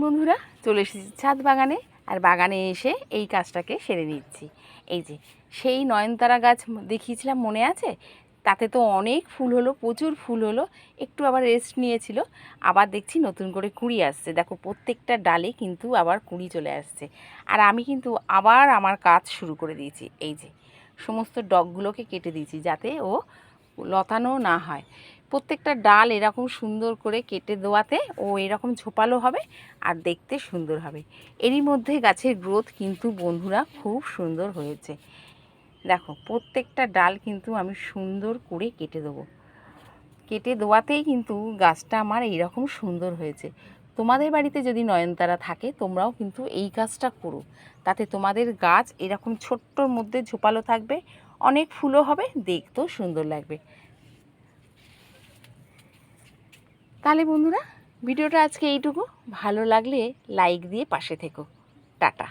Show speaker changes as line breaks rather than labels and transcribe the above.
বন্ধুরা চলে এসেছি ছাদ বাগানে, আর বাগানে এসে এই কাজটাকে সেরে নিচ্ছি। এই যে সেই নয়নতারা গাছ দেখিয়েছিলাম, মনে আছে? তাতে তো অনেক ফুল হলো, প্রচুর ফুল হলো। একটু আবার রেস্ট নিয়েছিল, আবার দেখছি নতুন করে কুঁড়ি আসছে। দেখো প্রত্যেকটা ডালে কিন্তু আবার কুঁড়ি চলে আসছে। আর আমি কিন্তু আবার আমার কাজ শুরু করে দিয়েছি। এই যে সমস্ত ডগগুলোকে কেটে দিয়েছি যাতে ও লতানো না হয়। প্রত্যেকটা ডাল এরকম সুন্দর করে কেটে দেওয়াতে ও এরকম ঝোপালো হবে আর দেখতে সুন্দর হবে। এরই মধ্যে গাছের গ্রোথ কিন্তু বন্ধুরা খুব সুন্দর হয়েছে। দেখো প্রত্যেকটা ডাল কিন্তু আমি সুন্দর করে কেটে দেবো। কেটে দেওয়াতেই কিন্তু গাছটা আমার এইরকম সুন্দর হয়েছে। তোমাদের বাড়িতে যদি নয়নতারা থাকে তোমরাও কিন্তু এই কাজটা করো, তাতে তোমাদের গাছ এরকম ছোট্টর মধ্যে ঝোপালো থাকবে, অনেক ফুলও হবে, দেখতেও সুন্দর লাগবে। তাহলে বন্ধুরা ভিডিওটা আজকে এইটুকু। ভালো লাগলে লাইক দিয়ে পাশে থেকো। টাটা।